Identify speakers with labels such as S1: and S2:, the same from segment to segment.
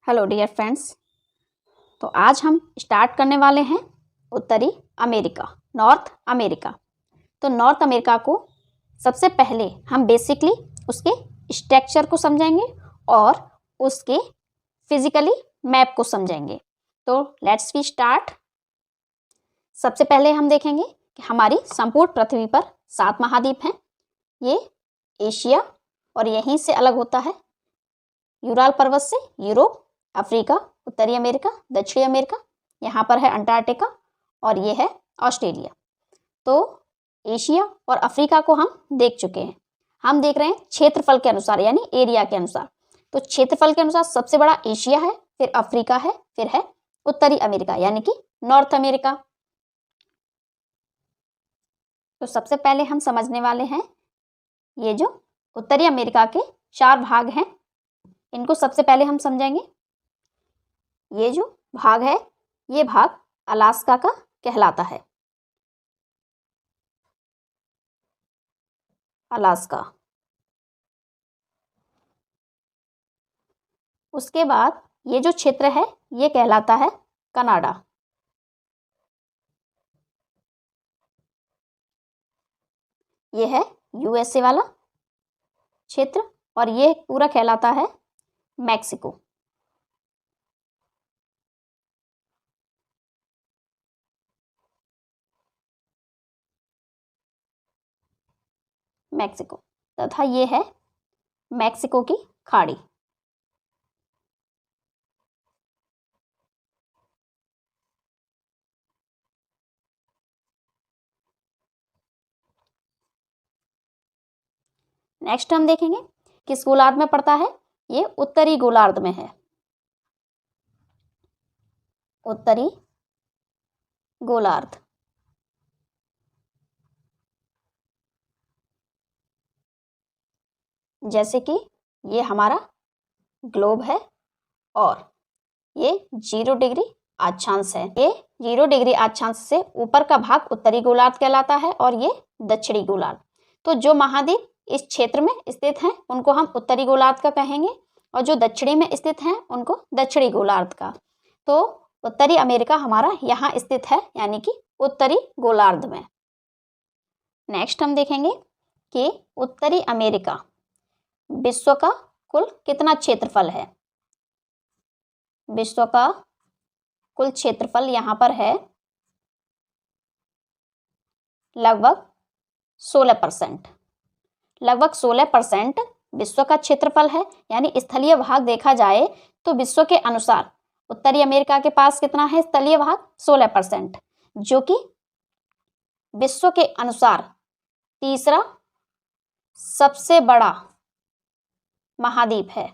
S1: Hello dear friends. तो आज हम स्टार्ट करने वाले हैं उत्तरी अमेरिका, नॉर्थ अमेरिका। तो नॉर्थ अमेरिका को सबसे पहले हम बेसिकली उसके स्ट्रक्चर को समझेंगे और उसके फिजिकली मैप को समझेंगे। तो लेट्स वी स्टार्ट। सबसे पहले हम देखेंगे कि हमारी संपूर्ण पृथ्वी पर 7 महाद्वीप हैं। ये एशिया और यहीं से अलग होता है यूराल पर्वत से यूरोप, अफ्रीका, उत्तरी अमेरिका, दक्षिणी अमेरिका, यहाँ पर है अंटार्कटिका और ये है ऑस्ट्रेलिया। तो एशिया और अफ्रीका को हम देख चुके हैं। हम देख रहे हैं क्षेत्रफल के अनुसार यानी एरिया के अनुसार। तो क्षेत्रफल के अनुसार सबसे बड़ा एशिया है, फिर अफ्रीका है, फिर है उत्तरी अमेरिका यानी कि नॉर्थ अमेरिका। तो सबसे पहले हम समझने वाले हैं ये जो उत्तरी अमेरिका के 4 भाग हैं, इनको सबसे पहले हम समझेंगे। ये जो भाग है ये भाग अलास्का का कहलाता है। अलास्का। उसके बाद ये जो क्षेत्र है ये कहलाता है कनाडा। ये है यूएसए वाला क्षेत्र और ये पूरा कहलाता है मैक्सिको। मैक्सिको तथा ये है मैक्सिको की खाड़ी। नेक्स्ट हम देखेंगे किस गोलार्ध में पड़ता है। ये उत्तरी गोलार्ध में है। उत्तरी गोलार्ध। जैसे कि ये हमारा ग्लोब है और ये 0 डिग्री अक्षांश है। ये 0 डिग्री अक्षांश से ऊपर का भाग उत्तरी गोलार्ध कहलाता है और ये दक्षिणी गोलार्ध। तो जो महाद्वीप इस क्षेत्र में स्थित हैं उनको हम उत्तरी गोलार्ध का कहेंगे और जो दक्षिणी में स्थित हैं उनको दक्षिणी गोलार्ध का। तो उत्तरी अमेरिका हमारा यहाँ स्थित है यानी कि उत्तरी गोलार्ध में। नेक्स्ट हम देखेंगे कि उत्तरी अमेरिका विश्व का कुल कितना क्षेत्रफल है। विश्व का कुल क्षेत्रफल यहाँ पर है लगभग 16%। लगभग 16% विश्व का क्षेत्रफल है। यानी स्थलीय भाग देखा जाए तो विश्व के अनुसार उत्तरी अमेरिका के पास कितना है स्थलीय भाग 16%, जो कि विश्व के अनुसार तीसरा सबसे बड़ा महाद्वीप है।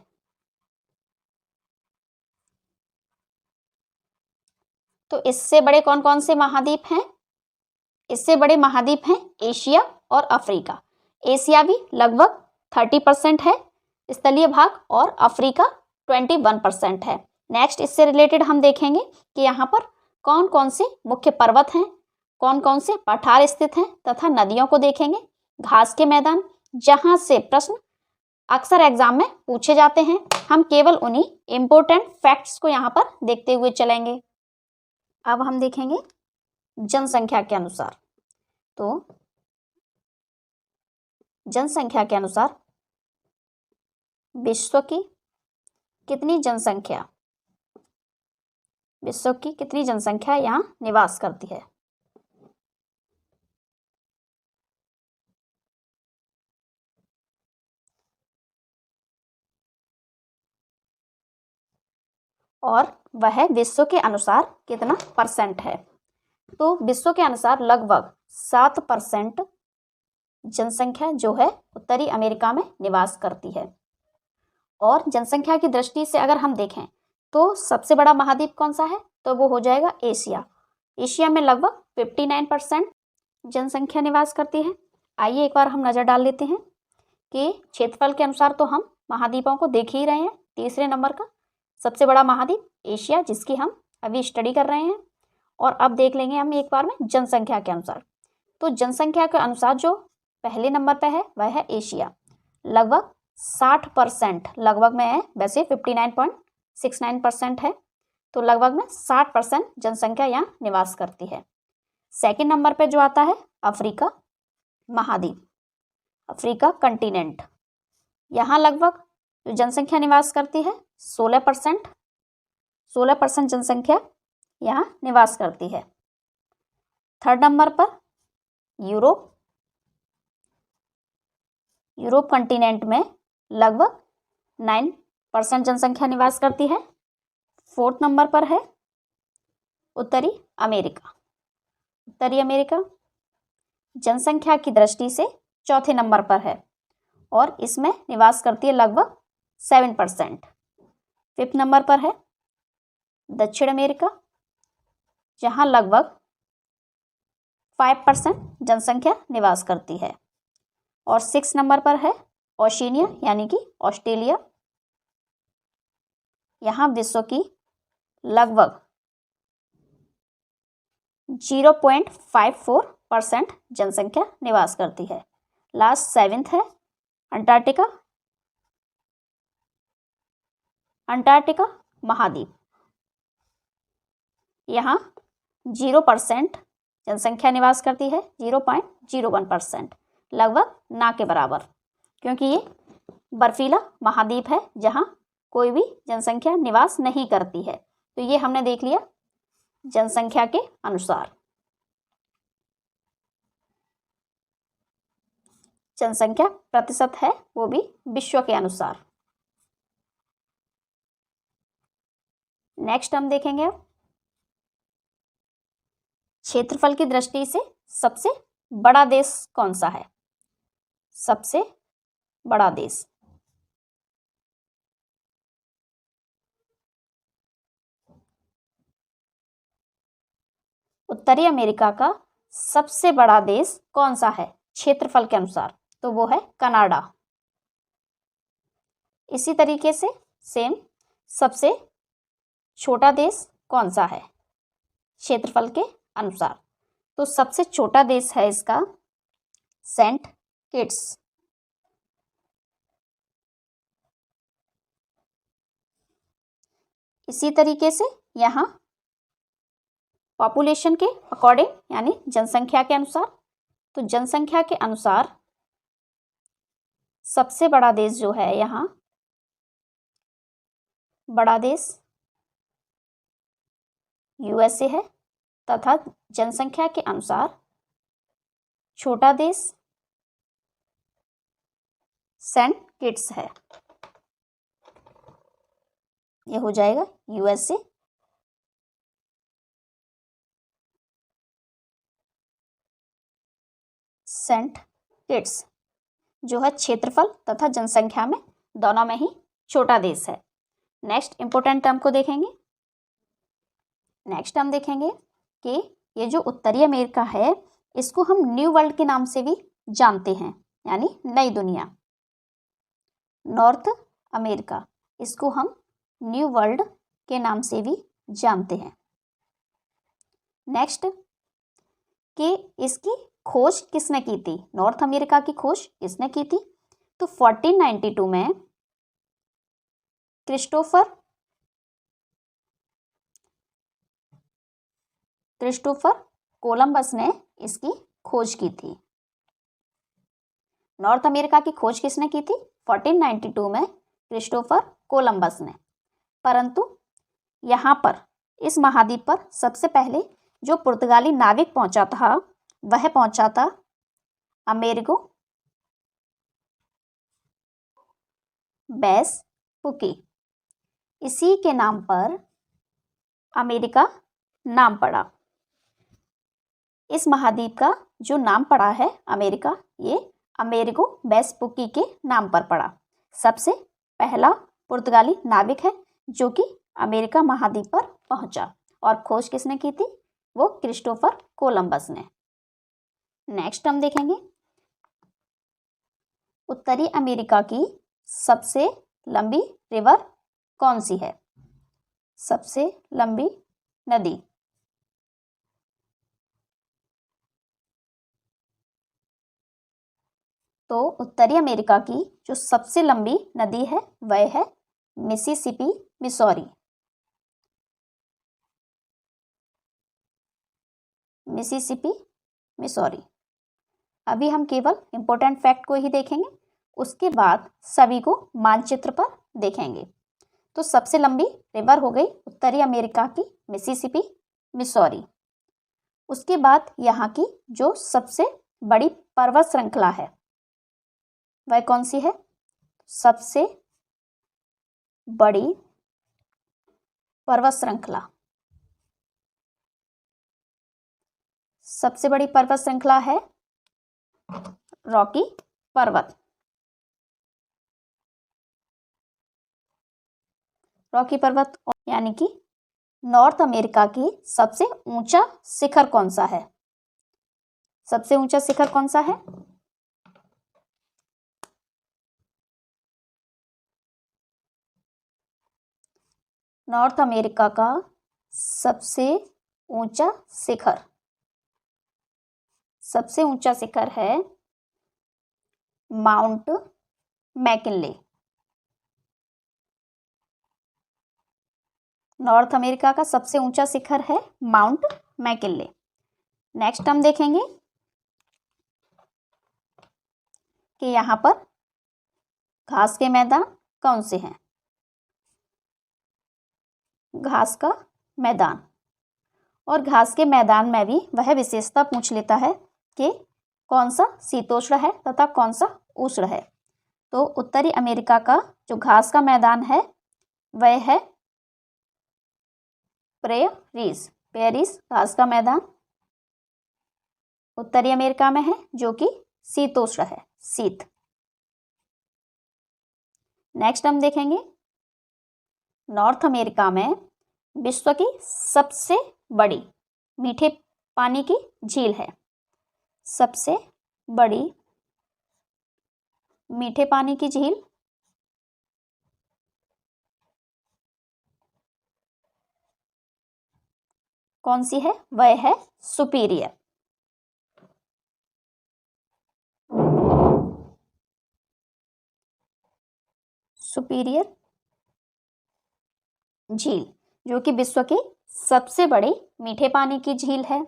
S1: तो इससे बड़े कौन कौन से महाद्वीप हैं? इससे बड़े महाद्वीप हैं एशिया और अफ्रीका। एशिया भी लगभग 30% है स्थलीय भाग और अफ्रीका 21% है। नेक्स्ट इससे रिलेटेड हम देखेंगे कि यहाँ पर कौन कौन से मुख्य पर्वत हैं, कौन कौन से पठार स्थित हैं तथा नदियों को देखेंगे। घास के मैदान, जहाँ से प्रश्न अक्सर एग्जाम में पूछे जाते हैं। हम केवल उन्हीं इम्पोर्टेंट फैक्ट्स को यहाँ पर देखते हुए चलेंगे। अब हम देखेंगे जनसंख्या के अनुसार। तो जनसंख्या के अनुसार विश्व की कितनी जनसंख्या यहाँ निवास करती है। और वह विश्व के अनुसार कितना % है। तो विश्व के अनुसार लगभग 7% जनसंख्या जो है उत्तरी अमेरिका में निवास करती है। और जनसंख्या की दृष्टि से अगर हम देखें तो सबसे बड़ा महाद्वीप कौन सा है, तो वो हो जाएगा एशिया। एशिया में लगभग 59% जनसंख्या निवास करती है। आइए एक बार हम नज़र डाल लेते हैं कि क्षेत्रफल के अनुसार तो हम महाद्वीपों को देख ही रहे हैं। तीसरे नंबर का सबसे बड़ा महाद्वीप एशिया, जिसकी हम अभी स्टडी कर रहे हैं। और अब देख लेंगे हम एक बार में जनसंख्या के अनुसार। तो जनसंख्या के अनुसार जो पहले नंबर पर है वह है एशिया। लगभग 60%, लगभग में है वैसे 59 69% है, तो लगभग में 60% जनसंख्या यहाँ निवास करती है। सेकंड नंबर पे जो आता है अफ्रीका महाद्वीप, अफ्रीका कंटिनेंट, यहाँ लगभग जो जनसंख्या निवास करती है 16%, 16% जनसंख्या यहाँ निवास करती है। थर्ड नंबर पर यूरोप, यूरोप कंटिनेंट में लगभग 9% जनसंख्या निवास करती है। फोर्थ नंबर पर है उत्तरी अमेरिका, उत्तरी अमेरिका जनसंख्या की दृष्टि से चौथे नंबर पर है और इसमें निवास करती है लगभग 7%। फिफ्थ नंबर पर है दक्षिण अमेरिका, जहाँ लगभग 5% जनसंख्या निवास करती है। और सिक्स नंबर पर है ओशिनिया यानी कि ऑस्ट्रेलिया, यहाँ विश्व की लगभग 0.54% जनसंख्या निवास करती है। लास्ट सेवेंथ है अंटार्कटिका, अंटार्कटिका महाद्वीप, यहाँ 0% जनसंख्या निवास करती है, 0.01%, लगभग ना के बराबर, क्योंकि ये बर्फीला महाद्वीप है जहाँ कोई भी जनसंख्या निवास नहीं करती है। तो ये हमने देख लिया जनसंख्या के अनुसार, जनसंख्या प्रतिशत है वो भी विश्व के अनुसार। नेक्स्ट हम देखेंगे अब क्षेत्रफल की दृष्टि से सबसे बड़ा देश कौन सा है। सबसे बड़ा देश उत्तरी अमेरिका का सबसे बड़ा देश कौन सा है क्षेत्रफल के अनुसार, तो वो है कनाडा। इसी तरीके से सेम सबसे छोटा देश कौन सा है क्षेत्रफल के अनुसार, तो सबसे छोटा देश है इसका सेंट किट्स। इसी तरीके से यहाँ पॉपुलेशन के अकॉर्डिंग यानी जनसंख्या के अनुसार, तो जनसंख्या के अनुसार सबसे बड़ा देश जो है यहाँ बड़ा देश यूएसए है, तथा जनसंख्या के अनुसार छोटा देश सेंट किट्स है। ये हो जाएगा यूएसए, सेंट किट्स जो है क्षेत्रफल तथा जनसंख्या में दोनों में ही छोटा देश है। नेक्स्ट इंपोर्टेंट टर्म को देखेंगे। नेक्स्ट हम देखेंगे कि ये जो उत्तरी अमेरिका है इसको हम न्यू वर्ल्ड के नाम से भी जानते हैं, यानी नई दुनिया। नॉर्थ अमेरिका इसको हम न्यू वर्ल्ड के नाम से भी जानते हैं। नेक्स्ट कि इसकी खोज किसने की थी, नॉर्थ अमेरिका की खोज किसने की थी, तो 1492 में क्रिस्टोफर कोलंबस ने इसकी खोज की थी। नॉर्थ अमेरिका की खोज किसने की थी 1492 में क्रिस्टोफर कोलंबस ने, परंतु यहाँ पर इस महाद्वीप पर सबसे पहले जो पुर्तगाली नाविक पहुंचा था वह पहुंचा था अमेरिगो वेस्पुकी। इसी के नाम पर अमेरिका नाम पड़ा। इस महाद्वीप का जो नाम पड़ा है अमेरिका, ये अमेरिगो वेस्पुकी के नाम पर पड़ा। सबसे पहला पुर्तगाली नाविक है जो कि अमेरिका महाद्वीप पर पहुंचा, और खोज किसने की थी, वो क्रिस्टोफर कोलंबस ने। नेक्स्ट हम देखेंगे उत्तरी अमेरिका की सबसे लंबी रिवर कौन सी है, सबसे लंबी नदी। तो उत्तरी अमेरिका की जो सबसे लंबी नदी है वह है मिसिसिपी मिसौरी, मिसिसिपी, मिसौरी। अभी हम केवल इम्पोर्टेंट फैक्ट को ही देखेंगे, उसके बाद सभी को मानचित्र पर देखेंगे। तो सबसे लंबी रिवर हो गई उत्तरी अमेरिका की मिसिसिपी, मिसौरी। उसके बाद यहाँ की जो सबसे बड़ी पर्वत श्रृंखला है वह कौन सी है? सबसे बड़ी पर्वत श्रृंखला, सबसे बड़ी पर्वत श्रृंखला है रॉकी पर्वत। रॉकी पर्वत यानी कि नॉर्थ अमेरिका की सबसे ऊंचा शिखर कौन सा है? सबसे ऊंचा शिखर कौन सा है? नॉर्थ अमेरिका का सबसे ऊंचा शिखर, सबसे ऊंचा शिखर है माउंट मैकिनले। नॉर्थ अमेरिका का सबसे ऊंचा शिखर है माउंट मैकिनले। नेक्स्ट हम देखेंगे कि यहाँ पर घास के मैदान कौन से हैं? घास का मैदान, और घास के मैदान में भी वह विशेषता पूछ लेता है कि कौन सा शीतोष्ण है तथा कौन सा उष्ण है। तो उत्तरी अमेरिका का जो घास का मैदान है वह है प्रेरीज। पेरिस घास का मैदान उत्तरी अमेरिका में है जो कि शीतोष्ण है, शीत। नेक्स्ट हम देखेंगे नॉर्थ अमेरिका में विश्व की सबसे बड़ी मीठे पानी की झील है। सबसे बड़ी मीठे पानी की झील कौन सी है? वह है सुपीरियर। सुपीरियर झील जो कि विश्व की सबसे बड़ी मीठे पानी की झील है।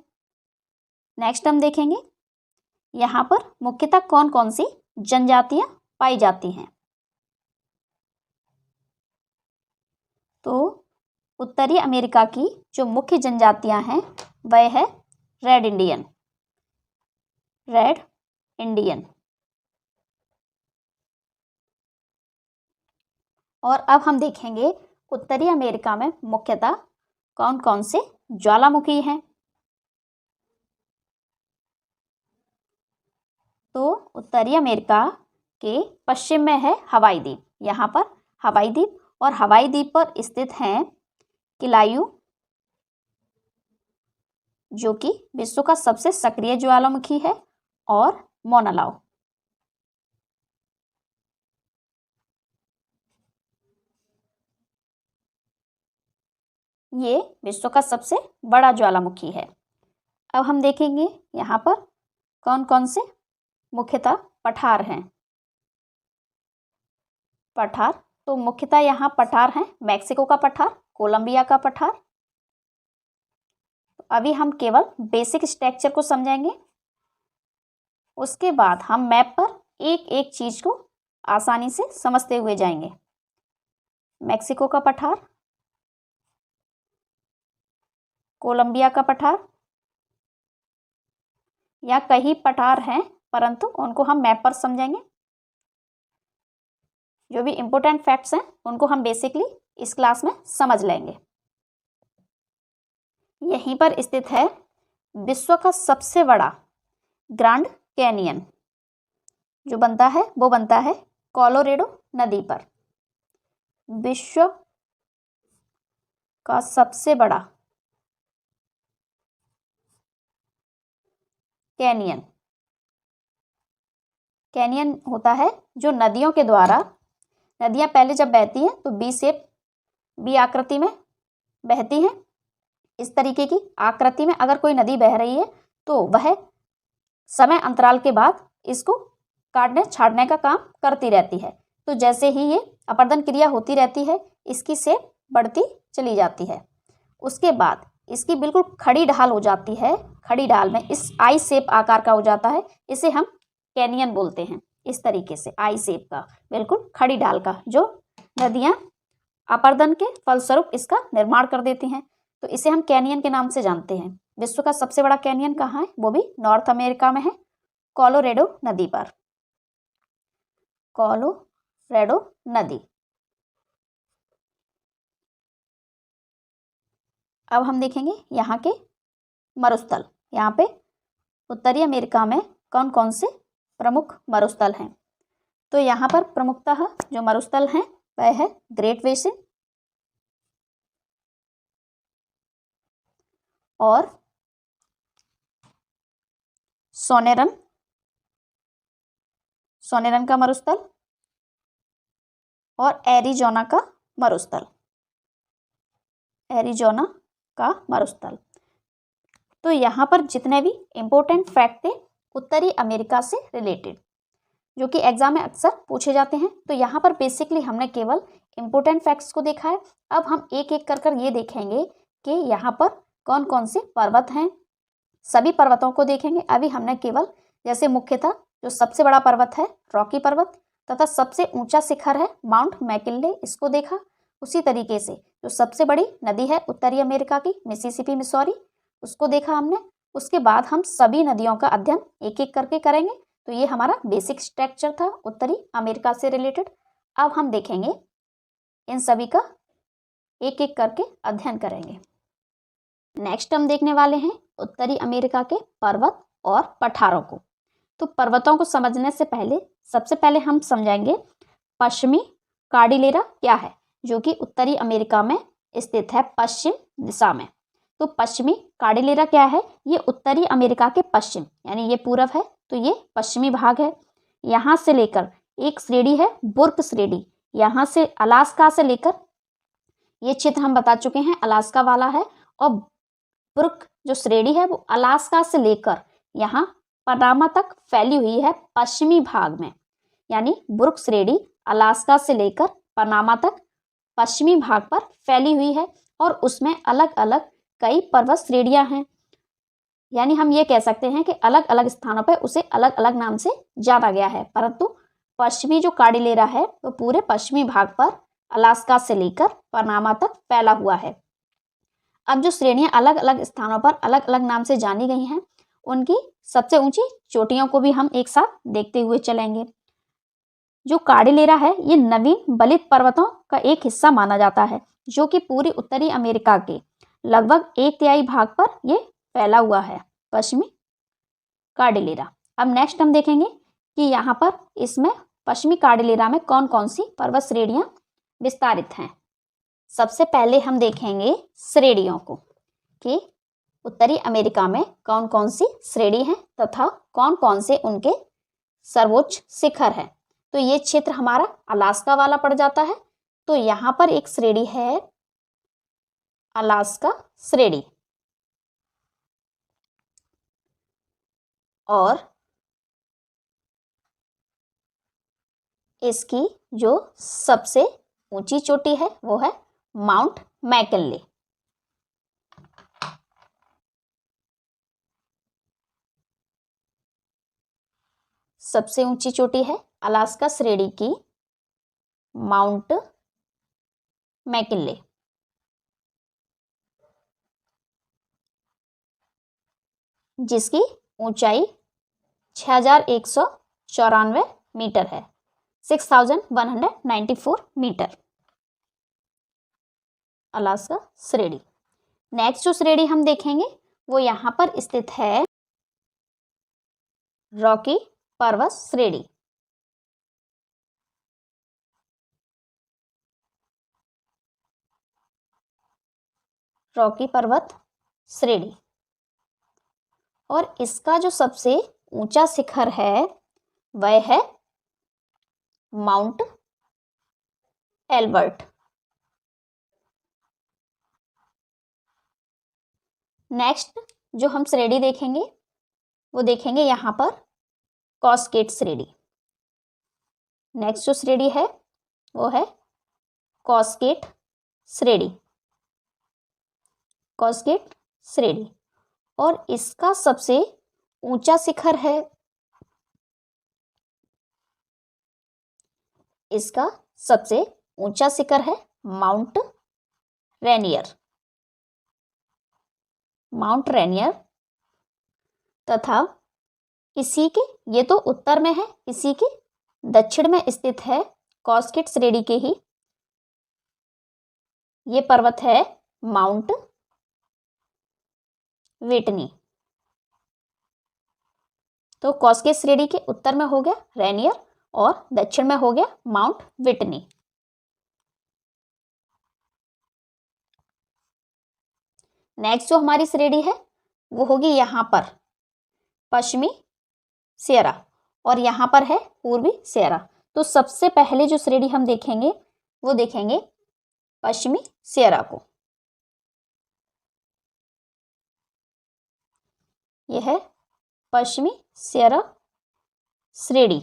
S1: नेक्स्ट हम देखेंगे यहाँ पर मुख्यतः कौन कौन सी जनजातियां पाई जाती हैं। तो उत्तरी अमेरिका की जो मुख्य जनजातियां हैं वह है रेड इंडियन, रेड इंडियन। और अब हम देखेंगे उत्तरी अमेरिका में मुख्यतः कौन कौन से ज्वालामुखी हैं। तो उत्तरी अमेरिका के पश्चिम में है हवाई द्वीप। यहाँ पर हवाई द्वीप, और हवाई द्वीप पर स्थित हैं किलायू जो कि विश्व का सबसे सक्रिय ज्वालामुखी है, और मौना लाओ। ये विश्व का सबसे बड़ा ज्वालामुखी है। अब हम देखेंगे यहाँ पर कौन कौन से मुख्यतः पठार हैं। पठार, तो मुख्यतः यहाँ पठार हैं मैक्सिको का पठार, कोलंबिया का पठार। तो अभी हम केवल बेसिक स्ट्रक्चर को समझेंगे, उसके बाद हम मैप पर एक एक चीज को आसानी से समझते हुए जाएंगे। मैक्सिको का पठार, कोलंबिया का पठार, या कई पठार हैं परंतु उनको हम मैप पर समझेंगे। जो भी इंपॉर्टेंट फैक्ट्स हैं उनको हम बेसिकली इस क्लास में समझ लेंगे। यहीं पर स्थित है विश्व का सबसे बड़ा ग्रैंड कैनियन, जो बनता है वो बनता है कोलोरेडो नदी पर। विश्व का सबसे बड़ा कैनियन, कैनियन होता है जो नदियों के द्वारा, नदियां पहले जब बहती हैं तो बी आकृति में बहती हैं। इस तरीके की आकृति में अगर कोई नदी बह रही है तो वह समय अंतराल के बाद इसको काटने छाटने का काम करती रहती है। तो जैसे ही ये अपरदन क्रिया होती रहती है, इसकी शेप बढ़ती चली जाती है। उसके बाद इसकी बिल्कुल खड़ी ढाल हो जाती है, खड़ी ढाल में इस आई शेप आकार का हो जाता है, इसे हम कैनियन बोलते हैं। इस तरीके से आई शेप का, बिल्कुल खड़ी ढाल का, जो नदियाँ अपर्दन के फलस्वरूप इसका निर्माण कर देती हैं, तो इसे हम कैनियन के नाम से जानते हैं। विश्व का सबसे बड़ा कैनियन कहाँ है? वो भी नॉर्थ अमेरिका में है, कोलोरेडो नदी पर, कोलोरेडो नदी। अब हम देखेंगे यहाँ के मरुस्थल। यहाँ पे उत्तरी अमेरिका में कौन कौन से प्रमुख मरुस्थल हैं? तो यहाँ पर प्रमुखतः जो मरुस्थल हैं वह है ग्रेट बेसिन और सोनेरन का मरुस्थल और एरिजोना का मरुस्थल, एरिजोना का मरुस्थल। तो यहाँ पर जितने भी इम्पोर्टेंट फैक्ट थे उत्तरी अमेरिका से रिलेटेड, जो कि एग्जाम में अक्सर पूछे जाते हैं, तो यहाँ पर बेसिकली हमने केवल इम्पोर्टेंट फैक्ट्स को देखा है। अब हम एक एक कर ये देखेंगे कि यहाँ पर कौन कौन से पर्वत हैं, सभी पर्वतों को देखेंगे। अभी हमने केवल जैसे मुख्यतः जो सबसे बड़ा पर्वत है रॉकी पर्वत तथा सबसे ऊंचा शिखर है माउंट मैकिनले, इसको देखा। उसी तरीके से जो सबसे बड़ी नदी है उत्तरी अमेरिका की मिसिसिपी मिसौरी, उसको देखा हमने। उसके बाद हम सभी नदियों का अध्ययन एक एक करके करेंगे। तो ये हमारा बेसिक स्ट्रक्चर था उत्तरी अमेरिका से रिलेटेड। अब हम देखेंगे इन सभी का एक एक करके अध्ययन करेंगे। नेक्स्ट हम देखने वाले हैं उत्तरी अमेरिका के पर्वत और पठारों को। तो पर्वतों को समझने से पहले सबसे पहले हम समझेंगे पश्चिमी कार्डिलेरा क्या है, जो कि उत्तरी अमेरिका में स्थित है पश्चिम दिशा में। तो पश्चिमी कार्डिलेरा क्या है? ये उत्तरी अमेरिका के पश्चिम, यानी ये पूरब है तो ये पश्चिमी भाग है। यहाँ से लेकर एक श्रेणी है बुर्क श्रेणी, यहाँ से अलास्का से लेकर, ये क्षेत्र हम बता चुके हैं अलास्का वाला है, और बुर्क जो श्रेणी है वो अलास्का से लेकर यहाँ पनामा तक फैली हुई है पश्चिमी भाग में। यानी बुर्क श्रेणी अलास्का से लेकर पनामा तक पश्चिमी भाग पर फैली हुई है और उसमें अलग अलग कई पर्वत श्रेणियां हैं। यानी हम ये कह सकते हैं कि अलग अलग स्थानों पर उसे अलग अलग नाम से जाना गया है, परंतु पश्चिमी जो कार्डिलेरा है वो पूरे पश्चिमी भाग पर अलास्का से लेकर पनामा तक फैला हुआ है। अब जो श्रेणियां अलग अलग स्थानों पर अलग अलग नाम से जानी गई हैं, उनकी सबसे ऊंची चोटियों को भी हम एक साथ देखते हुए चलेंगे। जो कार्डिलेरा है ये नवीन बलित पर्वतों का एक हिस्सा माना जाता है, जो कि पूरी उत्तरी अमेरिका के लगभग 1/3 भाग पर ये फैला हुआ है पश्चिमी कार्डिलेरा। अब नेक्स्ट हम देखेंगे कि यहाँ पर इसमें पश्चिमी कार्डिलेरा में कौन कौन सी पर्वत श्रेणियां विस्तारित हैं। सबसे पहले हम देखेंगे श्रेणियों को कि उत्तरी अमेरिका में कौन कौन सी श्रेणी है तथा कौन कौन से उनके सर्वोच्च शिखर है। तो ये क्षेत्र हमारा अलास्का वाला पड़ जाता है। तो यहाँ पर एक श्रेणी है अलास्का श्रेणी, और इसकी जो सबसे ऊंची चोटी है वो है माउंट मैकिनले। सबसे ऊंची चोटी है अलास्का श्रेणी की माउंट मैकिनले। जिसकी ऊंचाई 6194 मीटर है, 6194 मीटर अलास्का श्रेणी। नेक्स्ट जो श्रेणी हम देखेंगे वो यहाँ पर स्थित है रॉकी पर्वत श्रेणी। रॉकी पर्वत श्रेणी, और इसका जो सबसे ऊंचा शिखर है वह है माउंट एल्बर्ट। नेक्स्ट जो हम श्रेणी देखेंगे वो देखेंगे यहाँ पर कॉस्केट श्रेणी। नेक्स्ट जो श्रेणी है वो है कॉस्केट श्रेणी, कास्केड श्रेणी। और इसका सबसे ऊंचा शिखर है, इसका सबसे ऊंचा शिखर है माउंट रेनियर, माउंट रेनियर। तथा इसी के, ये तो उत्तर में है, इसी के दक्षिण में स्थित है कास्केड श्रेणी के ही ये पर्वत है माउंट व्हिटनी। तो कास्केड श्रेणी के उत्तर में हो गया रेनियर और दक्षिण में हो गया माउंट व्हिटनी। नेक्स्ट जो हमारी श्रेणी है वो होगी यहाँ पर पश्चिमी सियरा और यहाँ पर है पूर्वी सियरा। तो सबसे पहले जो श्रेणी हम देखेंगे वो देखेंगे पश्चिमी सियरा को। यह है पश्चिमी सियरा श्रेणी।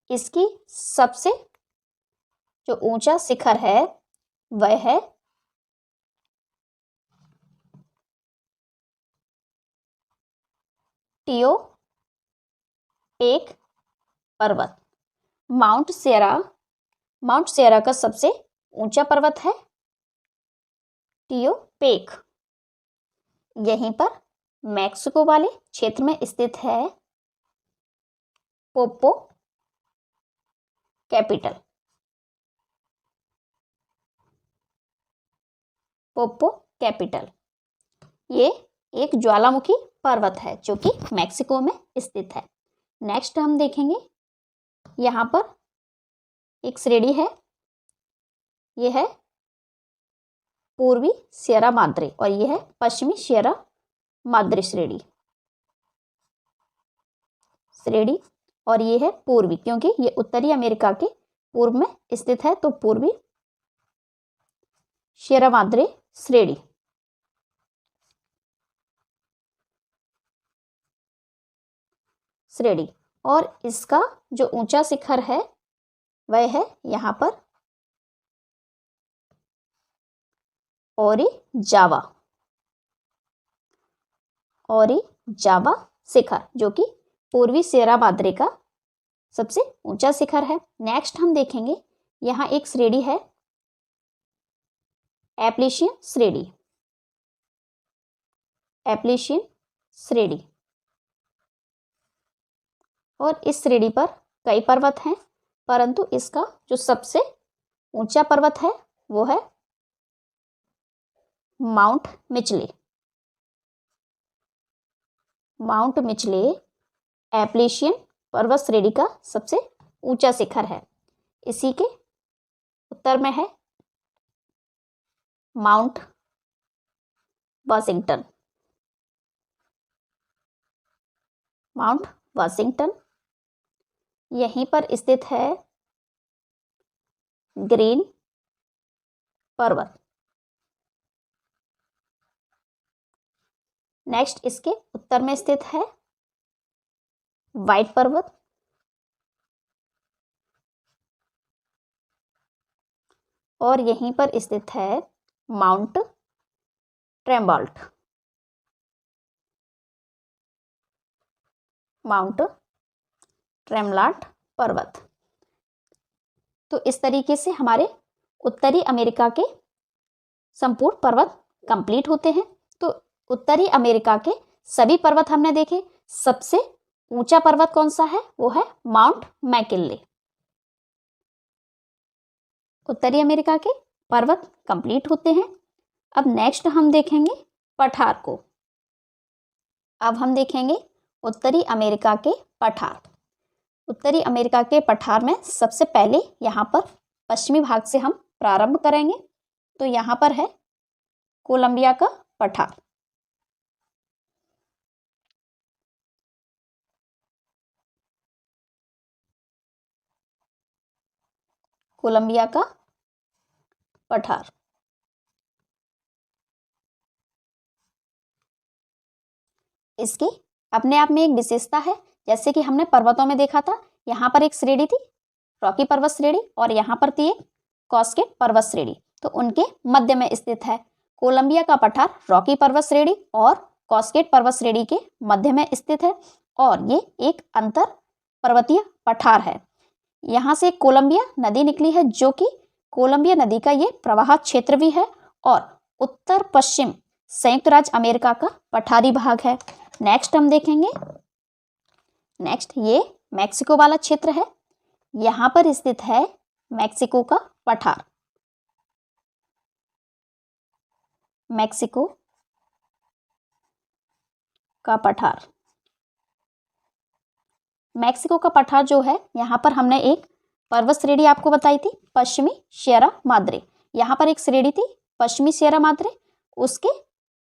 S1: इसकी सबसे जो ऊंचा शिखर है वह है टियो पेक पर्वत। माउंट सियरा का सबसे ऊंचा पर्वत है टियो पेक। यहीं पर मैक्सिको वाले क्षेत्र में स्थित है पोपो कैपिटल, पोपो कैपिटल। ये एक ज्वालामुखी पर्वत है जो कि मैक्सिको में स्थित है। नेक्स्ट हम देखेंगे यहाँ पर एक श्रेणी है, यह है पूर्वी सियरा माद्रे और यह है पश्चिमी सियरा माद्रे श्रेणी और ये है पूर्वी, क्योंकि ये उत्तरी अमेरिका के पूर्व में स्थित है। तो पूर्वी सियरा माद्रे श्रेणी। और इसका जो ऊंचा शिखर है वह है यहाँ पर ओरिजावा शिखर, जो कि पूर्वी सियरा माद्रे का सबसे ऊंचा शिखर है। नेक्स्ट हम देखेंगे यहाँ एक श्रेणी है एप्लेशियन श्रेणी। और इस श्रेणी पर कई पर्वत हैं, परंतु इसका जो सबसे ऊंचा पर्वत है वो है माउंट मिचले एप्लेशियन पर्वत श्रेणी का सबसे ऊंचा शिखर है। इसी के उत्तर में है माउंट वाशिंगटन। यहीं पर स्थित है ग्रीन पर्वत। नेक्स्ट इसके उत्तर में स्थित है व्हाइट पर्वत और यहीं पर स्थित है माउंट ट्रेमलाट पर्वत। तो इस तरीके से हमारे उत्तरी अमेरिका के संपूर्ण पर्वत कंप्लीट होते हैं। तो उत्तरी अमेरिका के सभी पर्वत हमने देखे। सबसे ऊंचा पर्वत कौन सा है? वो है माउंट मैकिनले। उत्तरी अमेरिका के पर्वत कंप्लीट होते हैं। अब नेक्स्ट हम देखेंगे पठार को। अब हम देखेंगे उत्तरी अमेरिका के पठार। उत्तरी अमेरिका के पठार में सबसे पहले यहाँ पर पश्चिमी भाग से हम प्रारंभ करेंगे। तो यहाँ पर है कोलंबिया का पठार। कोलंबिया का पठार। इसकी अपने आप में एक विशेषता है, जैसे कि हमने पर्वतों में देखा था, यहाँ पर एक श्रेणी थी रॉकी पर्वत श्रेणी और यहाँ पर थी एक कास्केड पर्वत श्रेणी। तो उनके मध्य में स्थित है। कोलंबिया का पठार रॉकी पर्वत श्रेणी और कास्केड पर्वत श्रेणी के मध्य में स्थित है और ये एक अंतर पर्वतीय पठार है। यहाँ से कोलंबिया नदी निकली है जो कि कोलंबिया नदी का ये प्रवाह क्षेत्र भी है और उत्तर पश्चिम संयुक्त राज्य अमेरिका का पठारी भाग है। नेक्स्ट हम देखेंगे, नेक्स्ट ये मैक्सिको वाला क्षेत्र है। यहाँ पर स्थित है मैक्सिको का पठार। मैक्सिको का पठार, मैक्सिको का पठार जो है, यहाँ पर हमने एक पर्वत श्रेणी आपको बताई थी, पश्चिमी सियरा माद्रे। यहाँ पर एक श्रेणी थी पश्चिमी सियरा माद्रे, उसके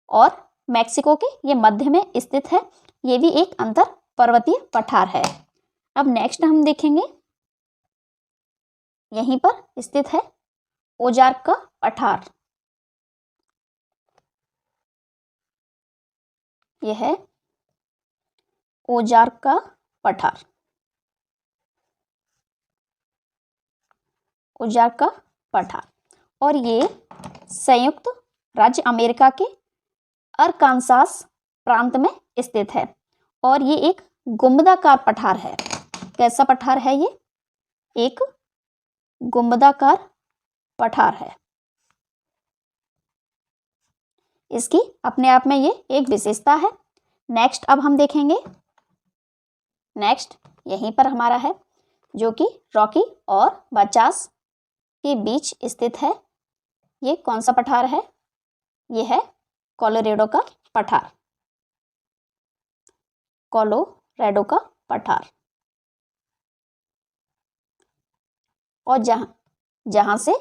S1: और मैक्सिको के ये मध्य में स्थित है। ये भी एक अंतर पर्वतीय पठार है। अब नेक्स्ट हम देखेंगे, यहीं पर स्थित है ओजार्क का पठार। यह है ओजार्क का पठार। ओजार्क का पठार और ये संयुक्त राज्य अमेरिका के अरकानसास प्रांत में स्थित है और ये एक गुंबदाकार पठार है। कैसा पठार है ये? एक गुंबदाकार पठार है। इसकी अपने आप में ये एक विशेषता है। नेक्स्ट अब हम देखेंगे, नेक्स्ट यहीं पर हमारा है जो कि रॉकी और बचास के बीच स्थित है। ये कौन सा पठार है? ये है कोलोरेडो का पठार। कोलोरेडो का पठार। और जहां से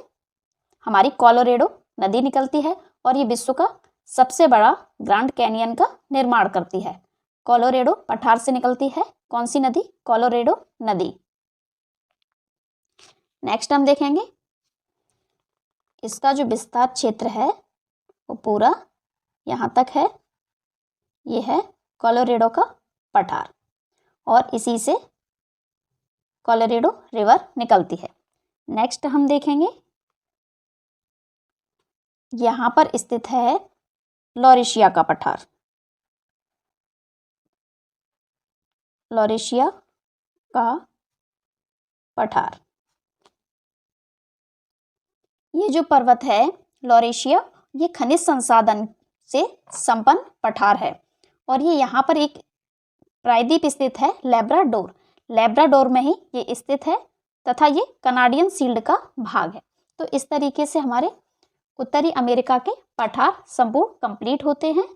S1: हमारी कोलोरेडो नदी निकलती है और ये विश्व का सबसे बड़ा ग्रैंड कैनियन का निर्माण करती है। कोलोरेडो पठार से निकलती है कौन सी नदी? कोलोरेडो नदी। नेक्स्ट हम देखेंगे, इसका जो विस्तार क्षेत्र है वो पूरा यहाँ तक है। ये है कोलोरेडो का पठार और इसी से कोलोरेडो रिवर निकलती है। नेक्स्ट हम देखेंगे, यहाँ पर स्थित है लॉरेशिया का पठार। लॉरेशिया का पठार। ये जो पर्वत है लॉरेशिया, ये खनिज संसाधन से संपन्न पठार है और ये यहाँ पर एक प्रायद्वीप स्थित है लैब्राडोर। लैब्राडोर में ही ये स्थित है तथा ये कनाडियन शील्ड का भाग है। तो इस तरीके से हमारे उत्तरी अमेरिका के पठार संपूर्ण कंप्लीट होते हैं।